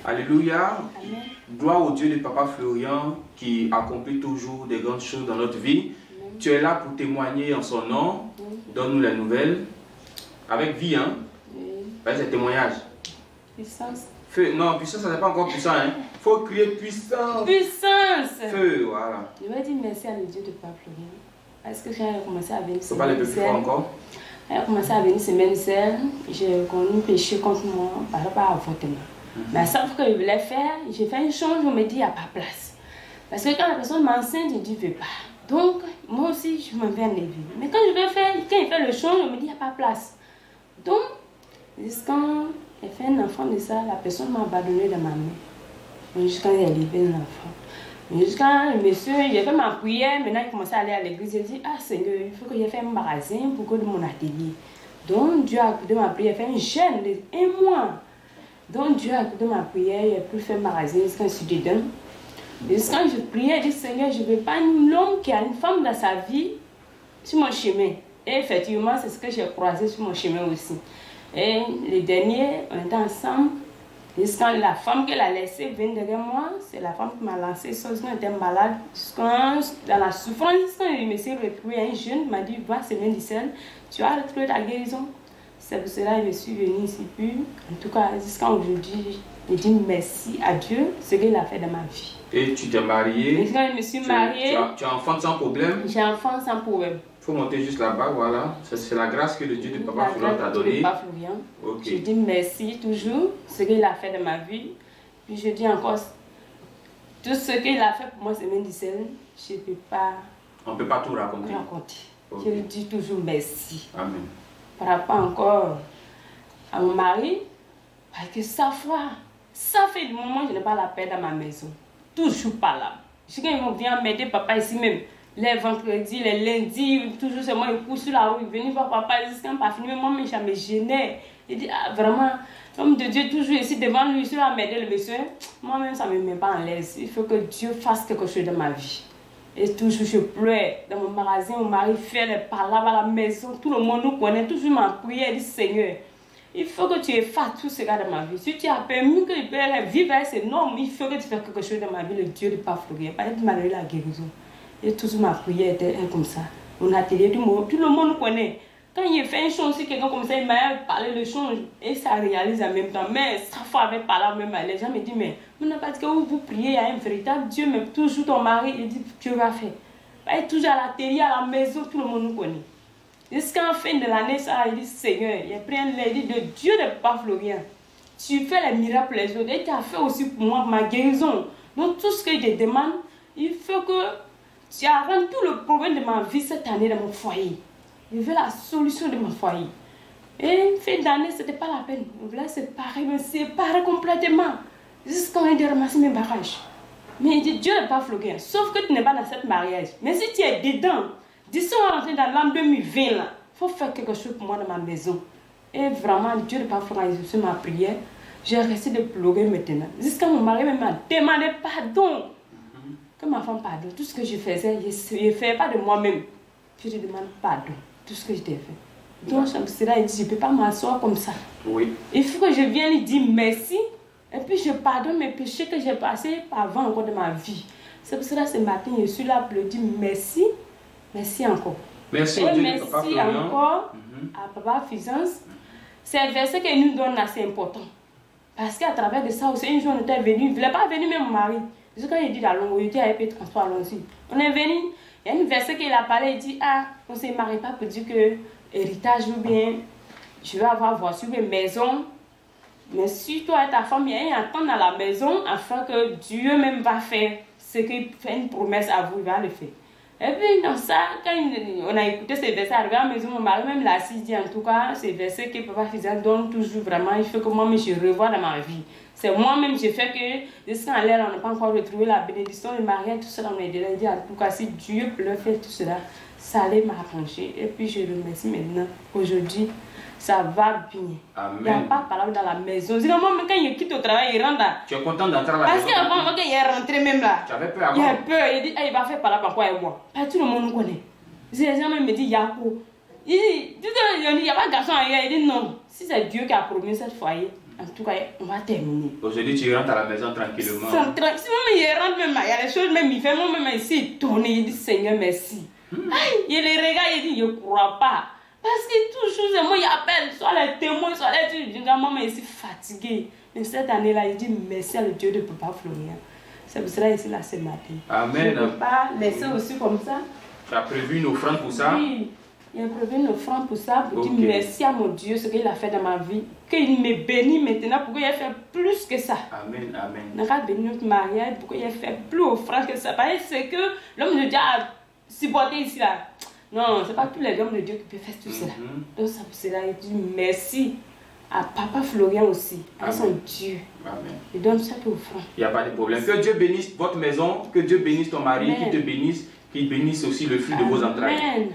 Alléluia. Amen. Gloire au Dieu de Papa Florian qui accomplit toujours des grandes choses dans notre vie. Amen. Tu es là pour témoigner en son nom. Oui. Donne-nous la nouvelle. Avec vie, hein? Oui. C'est témoignage. Puissance. Feu. Non, puissance, ça n'est pas encore puissant, hein? Il faut crier puissance. Puissance. Feu, voilà. Je vais dire merci à le Dieu de Papa Florian. Parce que quand j'ai commencé à venir Il ne faut pas les plus fort encore. Quand j'ai commencé à venir semaine seule, j'ai connu péché contre moi par rapport à l'avortement. Mais à chaque fois que je voulais faire, j'ai fait une chose, on me dit il n'y a pas place. Parce que quand la personne m'enseigne, je dis je ne veux pas. Donc, moi aussi, je m'en vais en éveil. Mais quand je vais faire, quand il fait le change, on me dit il n'y a pas place. Donc, jusqu'à j'ai fait un enfant de ça, la personne m'a abandonné dans ma main. Jusqu'à j'ai élevé l'enfant. Mais jusqu'à le monsieur, j'ai fait ma prière, maintenant il commençait à aller à l'église, j'ai dit, ah Seigneur, il faut que j'ai fait un magasin pour que de mon atelier. Donc Dieu a écouté ma prière, j'ai fait une chaîne de 1 mois. Donc Dieu a écouté ma prière, j'ai pu faire un magasin jusqu'à je suis dedans. Jusqu'à je priais, je dis Seigneur, je ne veux pas un homme qui a une femme dans sa vie sur mon chemin. Et effectivement, c'est ce que j'ai croisé sur mon chemin aussi. Et les derniers, on était ensemble. Jusqu'à la femme qu'elle a laissée venir derrière moi, c'est la femme qui m'a lancé, sauf qu'on était malade. Jusqu'à dans la souffrance, quand je me suis retrouvée, un jeune m'a dit, va, c'est bien seul, tu as retrouvé ta guérison. C'est pour cela que je suis venue ici. Puis, en tout cas, jusqu'à aujourd'hui, je dis merci à Dieu, ce qu'il a fait dans ma vie. Et tu t'es mariée. Et quand je me suis mariée, tu as enfant sans problème. j'ai un enfant sans problème. Il faut monter juste là-bas, voilà. C'est la grâce que le Dieu de Papa Florian t'a donnée. Okay. Je dis merci toujours, ce qu'il a fait de ma vie. Puis je dis encore, tout ce qu'il a fait pour moi, c'est même difficile. Je ne peux pas. On ne peut pas tout raconter. Okay. Je lui dis toujours merci. Amen. Par rapport encore à mon mari, parce que ça fait du moment que je n'ai pas la paix dans ma maison. Toujours pas là. Quand ils viennent m'aider, papa ici même. Les vendredis, les lundis, toujours c'est moi, il court sur la rue, il vient voir papa, il dit quand pas fini, mais moi, ça me gênait. Il dit, ah, vraiment, l'homme de Dieu, toujours ici devant lui, il va m'aider le monsieur. Moi-même, ça ne me met pas en l'aise. Il faut que Dieu fasse quelque chose dans ma vie. Et toujours, je pleure. Dans mon magasin, mon mari fait les palabres à la maison, tout le monde nous connaît, toujours ma prière, il dit, Seigneur, il faut que tu effaces tout ce gars dans ma vie. Si tu as permis que je puisse vivre avec ces normes, il faut que tu fasses quelque chose dans ma vie, le Dieu de Papa Florian. Parce qu'il m'a donné la guérison. Et toujours ma prière était comme ça. Mon atelier, tout le monde nous connaît. Quand il fait une chose, si quelqu'un comme ça, il m'a parlé de choses et ça réalise en même temps. Mais chaque fois avec parole, même les gens me disent, mais on n'a pas dit que vous priez, il y a un véritable Dieu, mais toujours ton mari, il dit, Dieu va faire. Il est toujours à l'atelier, à la maison, tout le monde nous connaît. Jusqu'à la fin de l'année, ça, il dit, Seigneur, il a pris un lait, il dit, de Dieu de Papa Florian, tu fais les miracles pour les autres et tu as fait aussi pour moi ma guérison. Donc tout ce que je te demande, il faut que tu arranges tout le problème de ma vie cette année dans mon foyer. Je veux la solution de mon foyer. Et fin d'année, ce n'était pas la peine. On voulait me séparer complètement. Jusqu'à on a ramassé mes bagages. Mais il dit, Dieu n'est pas Florian. Sauf que tu n'es pas dans ce mariage. Mais si tu es dedans, d'ici on va rentrer dans l'an 2020, il faut faire quelque chose pour moi dans ma maison. Et vraiment, Dieu n'est pas Florian. Je suis ma prière. J'ai resté de pleurer maintenant. Jusqu'à mon mari m'a demandé pardon. Que ma femme pardonne. Tout ce que je faisais, je ne faisais pas de moi-même. Je te demande pardon. Tout ce que je t'ai fait. Donc, cela, il dit, je ne peux pas m'asseoir comme ça. Oui. Il faut que je vienne lui dire merci. Et puis, je pardonne mes péchés que j'ai passés avant encore de ma vie. C'est pour cela, ce matin, je suis là pour lui dire merci. Merci encore. Merci, et Dieu, merci Papa encore à Papa Fusance. C'est un verset qu'il nous donne assez important. Parce qu'à travers de ça aussi, un jour, on était venu. Il ne voulait pas venir, même mon mari. Quand il dit la longue, il dit avec le transport allons-y. On est venu. Il y a une verset qu'il a parlé, il dit, ah, on ne se marie pas pour dire que héritage ou bien, je vais avoir voiture, une maison. Mais si toi et ta femme, il y a un attente dans la maison, afin que Dieu même va faire ce qu'il fait une promesse à vous, il va le faire. Et puis dans ça, quand on a écouté ces versets, arrivé à la maison, mon mari même l'a dit, en tout cas, ces versets que Papa Fusance donne toujours vraiment, il faut que moi-même je revoie dans ma vie. C'est moi-même, j'ai fait que, jusqu'à l'air, on n'a pas encore retrouvé la bénédiction, le mariage, tout cela, on a déjà dit, en tout cas, si Dieu peut le faire, tout cela, ça allait m'arranger. Et puis je remercie maintenant, aujourd'hui, ça va bien. Amen. Il n'y a pas de parole dans la maison. C'est moi, quand il quitte au travail, il rentre là. Tu es content d'entrer à la Parce maison? qu'avant, quand il est rentré même là, tu avais peur avant? il a peur, il dit, ah, il va faire par là, par quoi et moi. Parce que tout le monde nous connaît. Les gens même me disent, Yako. Il dit, il n'y a pas de garçon ailleurs. Il dit, non, si c'est Dieu qui a promis cette foyer, En tout cas, on va terminer. Aujourd'hui, tu rentres à la maison tranquillement. Si même il rentre, même, il y a des choses, même il fait moi-même ici, tourner, il dit Seigneur, merci. Aïe, il les regarde, il dit, je ne crois pas. Parce que toujours, moi, il appelle, soit les témoins, soit les trucs. Je dis, maman, je suis fatiguée. Mais cette année-là, il dit, merci à le Dieu de Papa Florian. C'est pour cela ici, là, ce matin. Amen. Je ne peux pas laisser aussi comme ça. Tu as prévu une offrande pour ça? Oui, il a prévu une offrande pour ça, pour dire merci à mon Dieu, ce qu'il a fait dans ma vie. Qu'il me bénisse maintenant pour qu'il ait fait plus que ça. Amen, amen. Il a béni notre mariage pour qu'il ait fait plus offrande que ça. Parce que c'est que l'homme de Dieu a supporté ici là. Non, ce n'est pas tous les hommes de Dieu qui peuvent faire tout cela. Donc c'est pour cela qu'il dit merci à Papa Florian aussi, à son Dieu. Amen. Il donne chaque offrande. Il n'y a pas de problème. Que Dieu bénisse votre maison, que Dieu bénisse ton mari, Amen. qu'il te bénisse, qu'il bénisse aussi le fruit de vos entrailles. Amen.